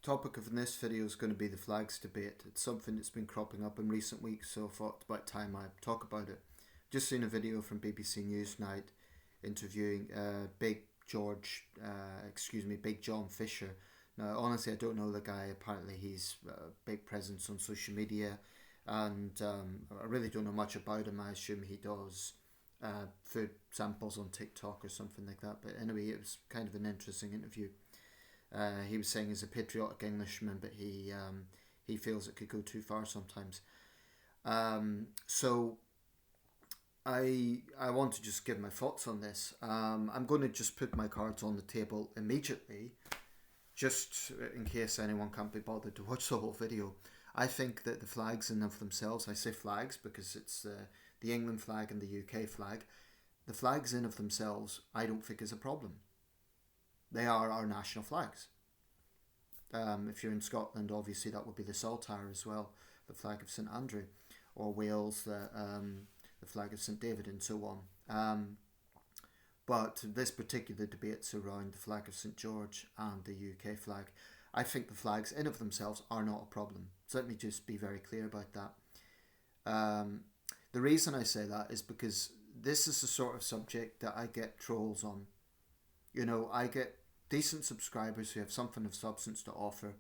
topic of this video is going to be the flags debate. It's something that's been cropping up in recent weeks, so I thought it's about time I talk about it. Just seen a video from BBC Newsnight interviewing Big John Fisher. Now, honestly, I don't know the guy. Apparently, he's a big presence on social media, and I really don't know much about him. I assume he does food samples on TikTok or something like that. But anyway, it was kind of an interesting interview. He was saying he's a patriotic Englishman, but he feels it could go too far sometimes. So I want to just give my thoughts on this. I'm going to just put my cards on the table immediately, just in case anyone can't be bothered to watch the whole video. I think that the flags in of themselves, I say flags because it's the England flag and the UK flag, the flags in of themselves I don't think is a problem. They are our national flags. If you're in Scotland, obviously that would be the Saltire as well, the flag of St Andrew, or Wales, the flag of St David, and so on. But this particular debate's around the flag of St George and the UK flag. I think the flags in of themselves are not a problem. So let me just be very clear about that. The reason I say that is because this is the sort of subject that I get trolls on. You know, I get decent subscribers who have something of substance to offer,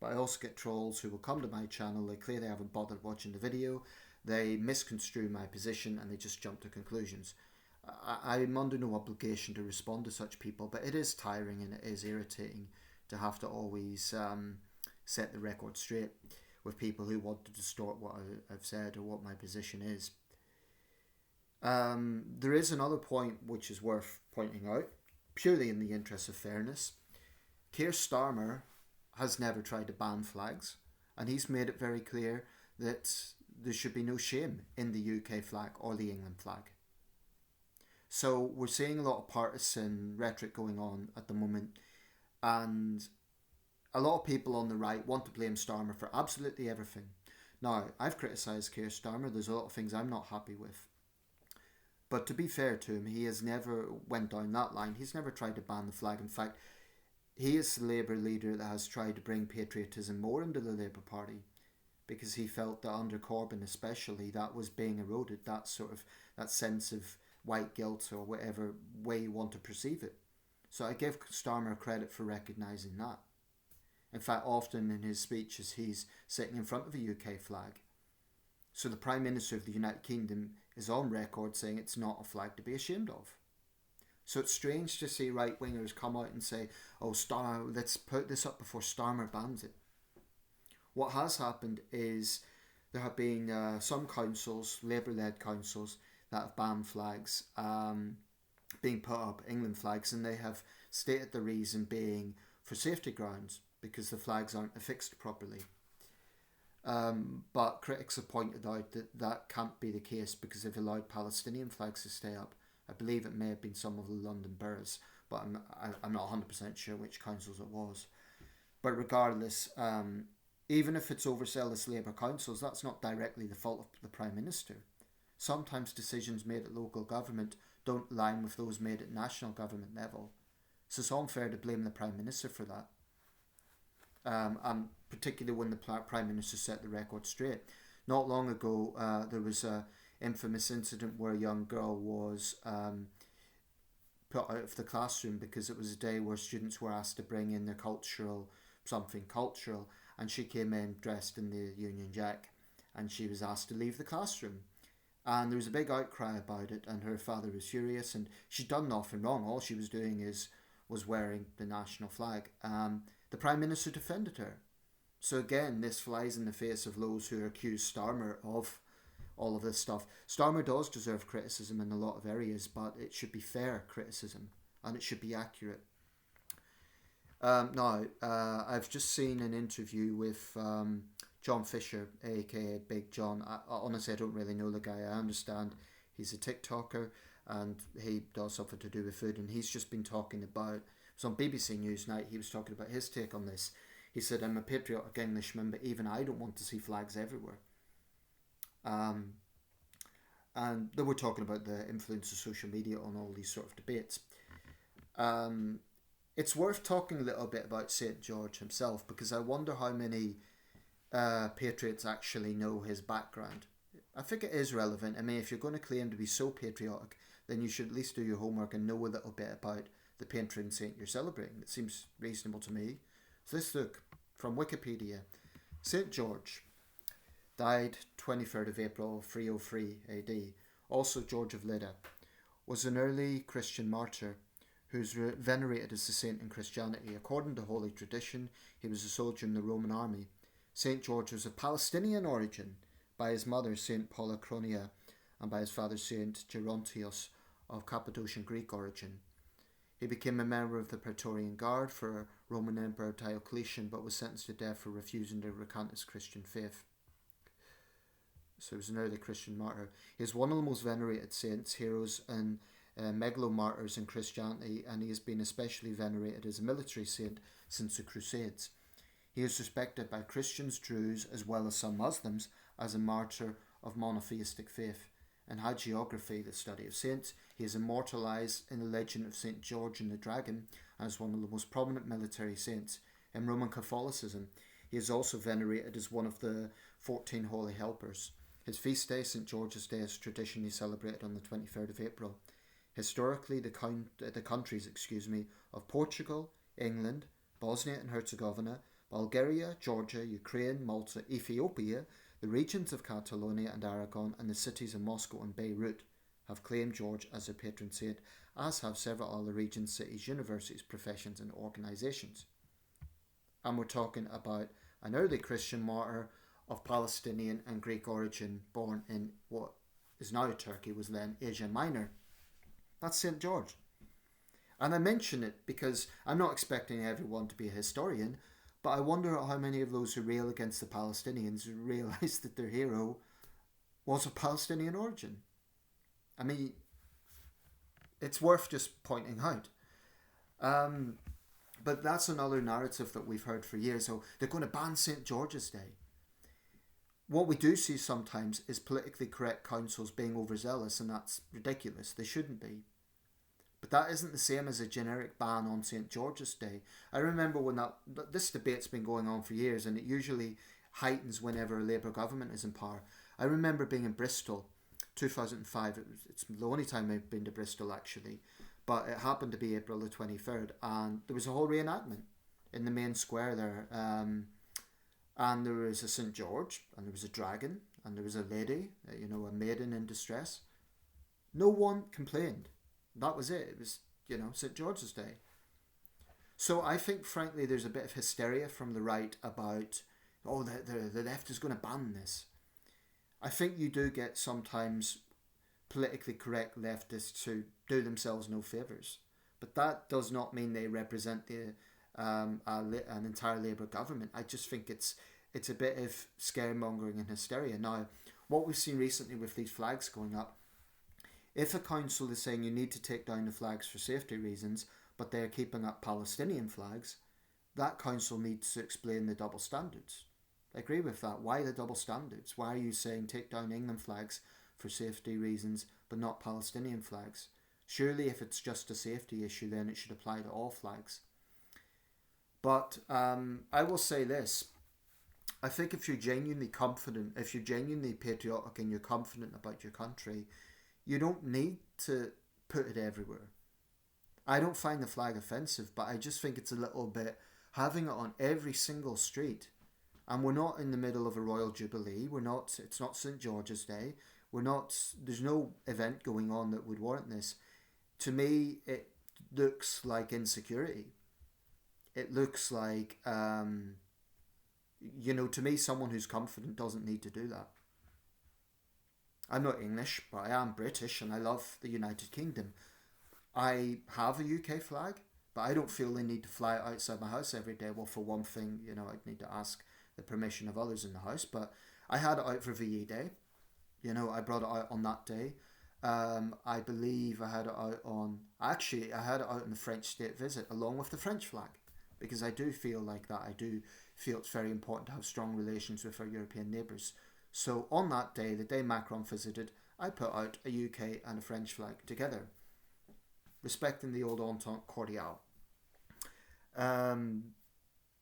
but I also get trolls who will come to my channel, they clearly haven't bothered watching the video, they misconstrue my position and they just jump to conclusions. I'm under no obligation to respond to such people, but it is tiring and it is irritating to have to always set the record straight with people who want to distort what I've said or what my position is. There is another point which is worth pointing out, purely in the interest of fairness. Keir Starmer has never tried to ban flags, and he's made it very clear that there should be no shame in the UK flag or the England flag. So we're seeing a lot of partisan rhetoric going on at the moment, and a lot of people on the right want to blame Starmer for absolutely everything. Now, I've criticised Keir Starmer, there's a lot of things I'm not happy with. But to be fair to him, he has never went down that line. He's never tried to ban the flag. In fact, he is the Labour leader that has tried to bring patriotism more into the Labour Party, because he felt that under Corbyn especially, that was being eroded, that sense of white guilt or whatever way you want to perceive it. So I give Starmer credit for recognising that. In fact, often in his speeches, he's sitting in front of a UK flag. So the Prime Minister of the United Kingdom is on record saying it's not a flag to be ashamed of. So it's strange to see right-wingers come out and say, oh, let's put this up before Starmer bans it. What has happened is there have been some councils, Labour-led councils, that have banned flags being put up, England flags, and they have stated the reason being for safety grounds, because the flags aren't affixed properly. But critics have pointed out that that can't be the case because they've allowed Palestinian flags to stay up. I believe it may have been some of the London boroughs, but I'm not 100% sure which councils it was. But regardless, even if it's overzealous Labour councils, that's not directly the fault of the Prime Minister. Sometimes decisions made at local government don't align with those made at national government level. So it's unfair to blame the Prime Minister for that. And particularly when the Prime Minister set the record straight. Not long ago, there was an infamous incident where a young girl was put out of the classroom because it was a day where students were asked to bring in their something cultural, and she came in dressed in the Union Jack, and she was asked to leave the classroom. And there was a big outcry about it, and her father was furious, and she'd done nothing wrong. All she was doing was wearing the national flag. The Prime Minister defended her. So again, this flies in the face of those who accuse Starmer of all of this stuff. Starmer does deserve criticism in a lot of areas, but it should be fair criticism, and it should be accurate. Now, I've just seen an interview with John Fisher, aka Big John. Honestly, I don't really know the guy. I understand he's a TikToker and he does something to do with food, and he's just been talking about, so on BBC Newsnight, he was talking about his take on this. He said, I'm a patriotic Englishman, but even I don't want to see flags everywhere. And they were talking about the influence of social media on all these sort of debates. it's worth talking a little bit about St. George himself, because I wonder how many patriots actually know his background. I think it is relevant. I mean, if you're going to claim to be so patriotic, then you should at least do your homework and know a little bit about the patron saint you're celebrating. It seems reasonable to me. So let's look from Wikipedia. St. George died 23rd of April 303 AD. Also George of Lydda was an early Christian martyr who is venerated as a saint in Christianity. According to holy tradition, he was a soldier in the Roman army. St. George was of Palestinian origin, by his mother St. Polychronia and by his father St. Gerontios of Cappadocian Greek origin. He became a member of the Praetorian Guard for Roman Emperor Diocletian, but was sentenced to death for refusing to recant his Christian faith. So he was an early Christian martyr. He is one of the most venerated saints, heroes and megalomartyrs in Christianity, and he has been especially venerated as a military saint since the Crusades. He is respected by Christians, Druze, as well as some Muslims, as a martyr of monotheistic faith. In hagiography, the study of saints, he is immortalised in the legend of St. George and the Dragon as one of the most prominent military saints. In Roman Catholicism, he is also venerated as one of the 14 Holy Helpers. His feast day, St. George's Day, is traditionally celebrated on the 23rd of April. Historically, the countries of Portugal, England, Bosnia and Herzegovina, Bulgaria, Georgia, Ukraine, Malta, Ethiopia, the regions of Catalonia and Aragon, and the cities of Moscow and Beirut have claimed George as their patron saint, as have several other regions, cities, universities, professions and organisations. And we're talking about an early Christian martyr of Palestinian and Greek origin, born in what is now Turkey, was then Asia Minor. That's St. George. And I mention it because I'm not expecting everyone to be a historian, but I wonder how many of those who rail against the Palestinians realise that their hero was of Palestinian origin. I mean, it's worth just pointing out. But that's another narrative that we've heard for years. So they're going to ban St. George's Day. What we do see sometimes is politically correct councils being overzealous, and that's ridiculous. They shouldn't be. But that isn't the same as a generic ban on St. George's Day. I remember when this debate's been going on for years, and it usually heightens whenever a Labour government is in power. I remember being in Bristol, 2005. It's the only time I've been to Bristol, actually. But it happened to be April the 23rd, and there was a whole reenactment in the main square there. And there was a St. George, and there was a dragon, and there was a lady, a maiden in distress. No one complained. That was it. It was, St. George's Day. So I think, frankly, there's a bit of hysteria from the right about, the left is going to ban this. I think you do get sometimes politically correct leftists who do themselves no favours. But that does not mean they represent an entire Labour government. I just think it's a bit of scaremongering and hysteria. Now, what we've seen recently with these flags going up, if a council is saying you need to take down the flags for safety reasons, but they're keeping up Palestinian flags, that council needs to explain the double standards. I agree with that. Why the double standards? Why are you saying take down England flags for safety reasons, but not Palestinian flags? Surely if it's just a safety issue, then it should apply to all flags. But I will say this. I think if you're genuinely confident, if you're genuinely patriotic and you're confident about your country, you don't need to put it everywhere. I don't find the flag offensive, but I just think it's a little bit having it on every single street. And we're not in the middle of a Royal Jubilee. It's not St. George's Day. There's no event going on that would warrant this. To me, it looks like insecurity. It looks like, to me, someone who's confident doesn't need to do that. I'm not English, but I am British and I love the United Kingdom. I have a UK flag, but I don't feel the need to fly it outside my house every day. Well, for one thing, I'd need to ask the permission of others in the house, but I had it out for VE Day. I brought it out on that day. I believe I had it out on the French state visit along with the French flag, because I do feel like that. I do feel it's very important to have strong relations with our European neighbours. So on that day, the day Macron visited, I put out a UK and a French flag together, respecting the old Entente Cordiale. Um,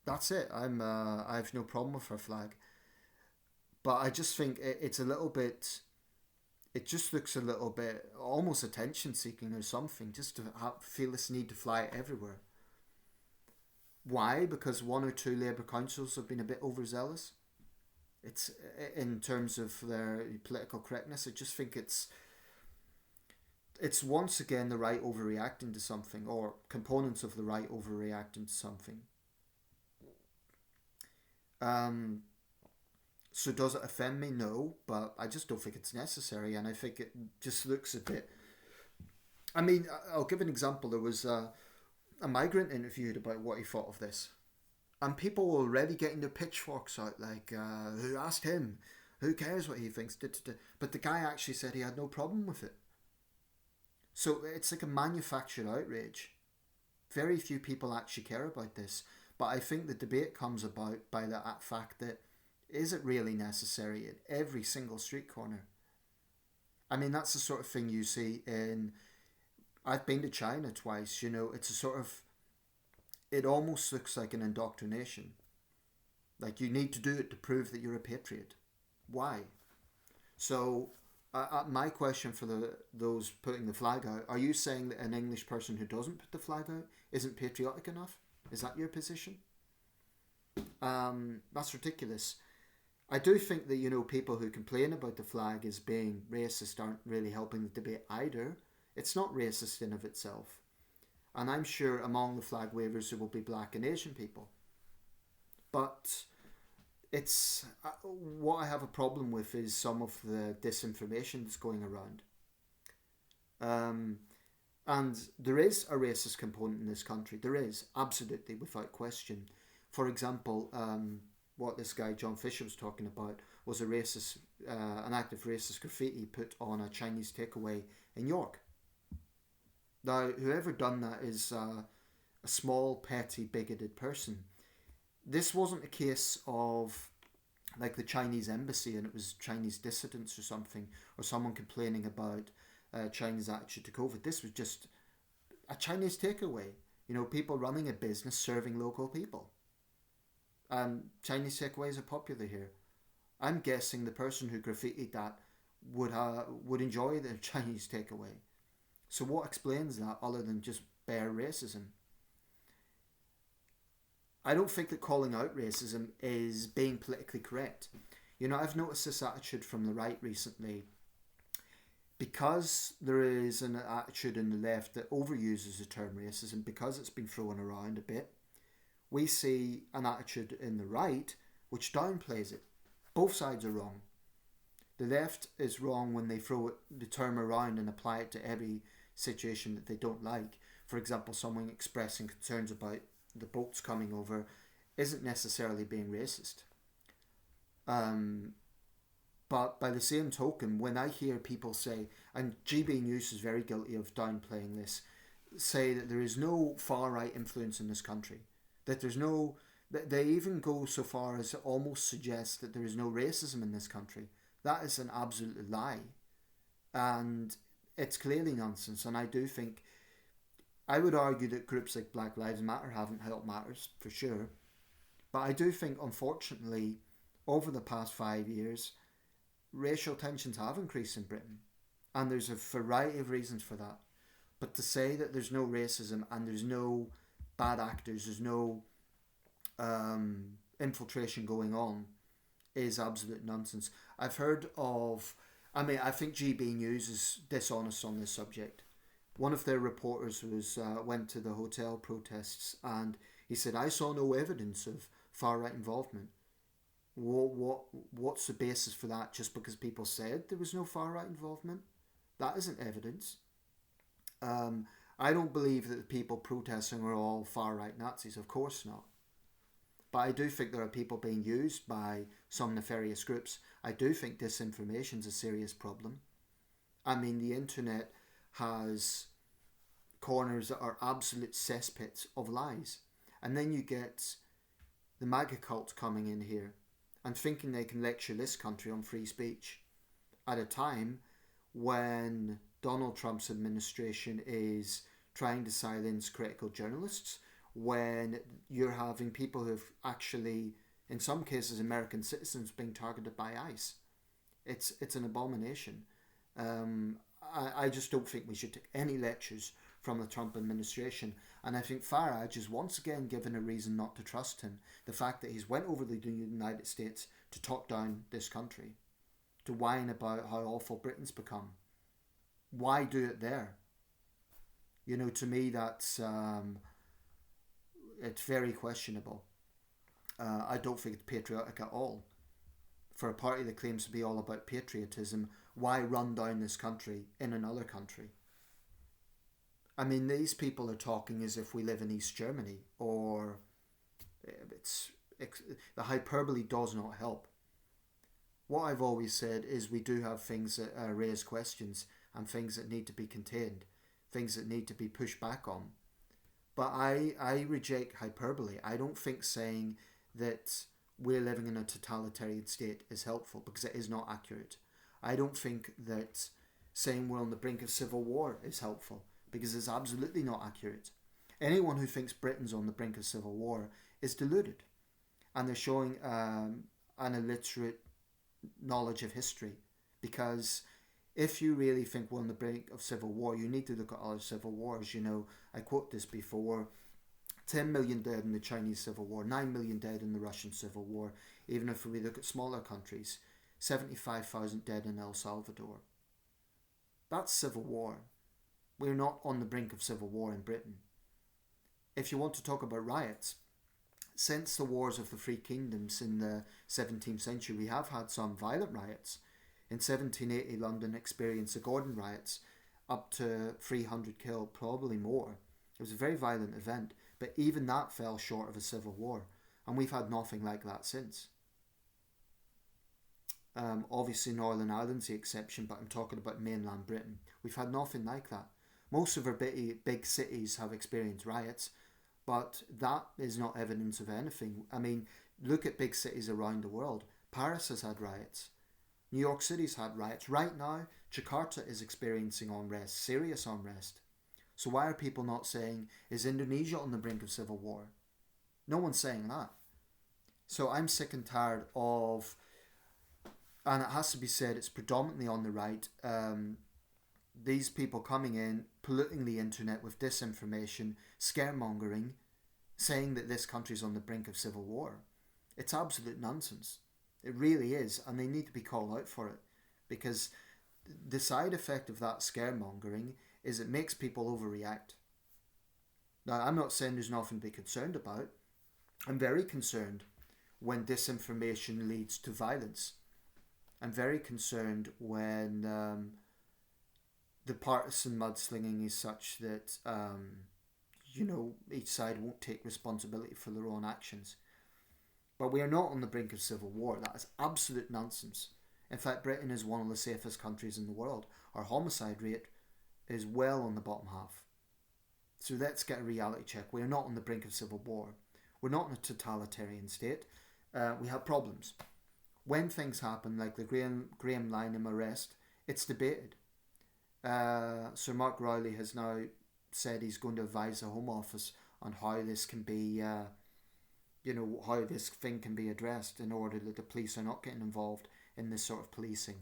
that's it. I have no problem with her flag, but I just think it's a little bit. It just looks a little bit almost attention seeking or something, just to feel this need to fly it everywhere. Why? Because one or two Labour councils have been a bit overzealous. It's in terms of their political correctness. I just think it's once again the right overreacting to something, or components of the right overreacting to something. Um, so does it offend me? No, but I just don't think it's necessary, and I think it just looks a bit. I mean, I'll give an example. There was a migrant interviewed about what he thought of this, and people were already getting their pitchforks out, like, who asked him? Who cares what he thinks? But the guy actually said he had no problem with it. So it's like a manufactured outrage. Very few people actually care about this. But I think the debate comes about by the fact that is it really necessary at every single street corner? I mean, that's the sort of thing you see in. I've been to China twice, it's a sort of. It almost looks like an indoctrination. Like you need to do it to prove that you're a patriot. Why? So, my question for those putting the flag out: are you saying that an English person who doesn't put the flag out isn't patriotic enough? Is that your position? That's ridiculous. I do think that people who complain about the flag as being racist aren't really helping the debate either. It's not racist in of itself, and I'm sure among the flag wavers there will be black and Asian people. But it's what I have a problem with is some of the disinformation that's going around. Um, and there is a racist component in this country. There is, absolutely, without question. For example, what this guy John Fisher was talking about was an act of racist graffiti put on a Chinese takeaway in York. Now, whoever done that is a small, petty, bigoted person. This wasn't a case of like the Chinese embassy and it was Chinese dissidents or something, or someone complaining about China's attitude to COVID. This was just a Chinese takeaway. People running a business serving local people. Chinese takeaways are popular here. I'm guessing the person who graffitied that would enjoy the Chinese takeaway. So what explains that other than just bare racism? I don't think that calling out racism is being politically correct. I've noticed this attitude from the right recently because there is an attitude in the left that overuses the term racism because it's been thrown around a bit. We see an attitude in the right which downplays it. Both sides are wrong. The left is wrong when they throw the term around and apply it to every situation that they don't like. For example, someone expressing concerns about the boats coming over isn't necessarily being racist. But by the same token, when I hear people say, and GB News is very guilty of downplaying this, say that there is no far right influence in this country, that there's no, that they even go so far as to almost suggest that there is no racism in this country. That is an absolute lie, and it's clearly nonsense. And I do think I would argue that groups like Black Lives Matter haven't helped matters for sure, but I do think unfortunately over the past 5 years racial tensions have increased in Britain, and there's a variety of reasons for that. But to say that there's no racism and there's no bad actors, there's no infiltration going on, is absolute nonsense. I've heard of, I think GB News is dishonest on this subject. One of their reporters went to the hotel protests and he said, I saw no evidence of far right involvement. What's the basis for that? Just because people said there was no far right involvement? That isn't evidence. I don't believe that the people protesting are all far right Nazis, of course not. But I do think there are people being used by some nefarious groups. I do think disinformation is a serious problem. The internet has corners that are absolute cesspits of lies. And then you get the MAGA cult coming in here and thinking they can lecture this country on free speech at a time when Donald Trump's administration is trying to silence critical journalists, when you're having people who've actually, in some cases, American citizens being targeted by ICE. It's an abomination. I just don't think we should take any lectures from the Trump administration. And I think Farage is once again given a reason not to trust him. The fact that he's went over to the United States to talk down this country, to whine about how awful Britain's become. Why do it there? You know, to me, that's it's very questionable. I don't think it's patriotic at all. For a party that claims to be all about patriotism, why run down this country in another country? I mean, these people are talking as if we live in East Germany, or the hyperbole does not help. What I've always said is we do have things that raise questions and things that need to be contained, things that need to be pushed back on. But I reject hyperbole. I don't think saying that we're living in a totalitarian state is helpful, because it is not accurate. I don't think that saying we're on the brink of civil war is helpful, because it's absolutely not accurate. Anyone who thinks Britain's on the brink of civil war is deluded, and they're showing an illiterate knowledge of history, because if you really think we're on the brink of civil war, you need to look at other civil wars. You know, I quote this before: 10 million dead in the Chinese Civil War, 9 million dead in the Russian Civil War. Even if we look at smaller countries, 75,000 dead in El Salvador. That's civil war. We're not on the brink of civil war in Britain. If you want to talk about riots, since the Wars of the Three Kingdoms in the 17th century, we have had some violent riots. In 1780, London experienced the Gordon riots, up to 300 killed, probably more. It was a very violent event, but even that fell short of a civil war, and we've had nothing like that since. Obviously Northern Ireland's the exception, but I'm talking about mainland Britain. We've had nothing like that. Most of our big cities have experienced riots, but that is not evidence of anything. I mean, look at big cities around the world. Paris has had riots. New York City's had riots. Right now, Jakarta is experiencing unrest, serious unrest. So why are people not saying, is Indonesia on the brink of civil war? No one's saying that. So I'm sick and tired of, and it has to be said, it's predominantly on the right, these people coming in, polluting the internet with disinformation, scaremongering, saying that this country's on the brink of civil war. It's absolute nonsense. It really is, and they need to be called out for it, because the side effect of that scaremongering is it makes people overreact. Now, I'm not saying there's nothing to be concerned about. I'm very concerned when disinformation leads to violence. I'm very concerned when the partisan mudslinging is such that, each side won't take responsibility for their own actions. But we are not on the brink of civil war. That is absolute nonsense. In fact, Britain is one of the safest countries in the world. Our homicide rate is well on the bottom half. So let's get a reality check. We are not on the brink of civil war. We're not in a totalitarian state. We have problems. When things happen, like the Graham Lynham arrest, it's debated. Sir Mark Rowley has now said he's going to advise the Home Office on how this can be, how this thing can be addressed in order that the police are not getting involved in this sort of policing.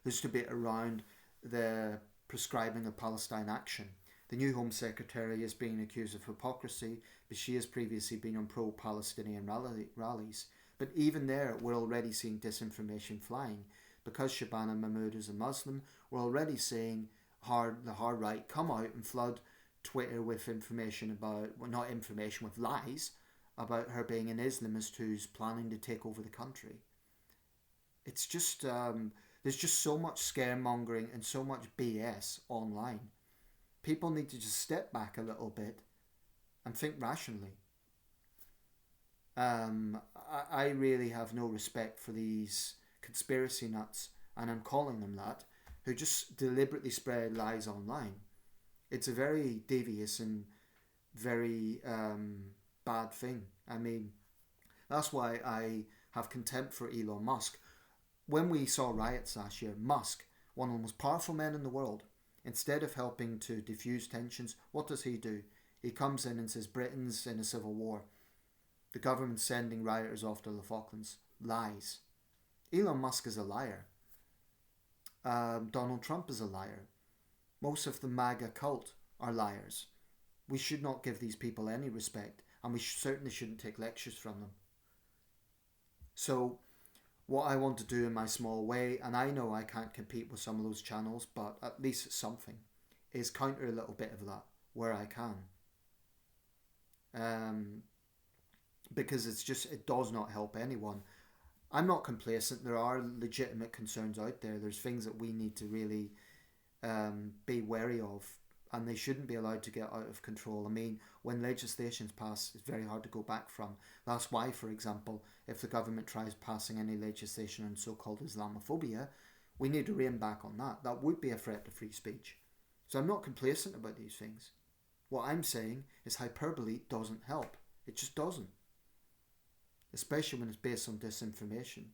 There's debate around the prescribing of Palestine action. The new Home Secretary is being accused of hypocrisy, but she has previously been on pro-Palestinian rallies. But even there, we're already seeing disinformation flying. Because Shabana Mahmood is a Muslim, we're already seeing the hard right come out and flood Twitter with with lies about her being an Islamist who's planning to take over the country. It's just, there's just so much scaremongering and so much BS online. People need to just step back a little bit and think rationally. I really have no respect for these conspiracy nuts, and I'm calling them that, who just deliberately spread lies online. It's a very devious and very bad thing. I mean, that's why I have contempt for Elon Musk. When we saw riots last year, Musk, one of the most powerful men in the world, instead of helping to diffuse tensions, what does he do? He comes in and says Britain's in a civil war. The government's sending rioters off to the Falklands. Lies. Elon Musk is a liar. Donald Trump is a liar. Most of the MAGA cult are liars. We should not give these people any respect, and we certainly shouldn't take lectures from them. So what I want to do in my small way, and I know I can't compete with some of those channels, but at least it's something, is counter a little bit of that where I can. Because it does not help anyone. I'm not complacent. There are legitimate concerns out there. There's things that we need to really be wary of, and they shouldn't be allowed to get out of control. I mean, when legislation's passed, it's very hard to go back from. That's why, for example, if the government tries passing any legislation on so-called Islamophobia, we need to rein back on that. That would be a threat to free speech. So I'm not complacent about these things. What I'm saying is hyperbole doesn't help. It just doesn't. Especially when it's based on disinformation.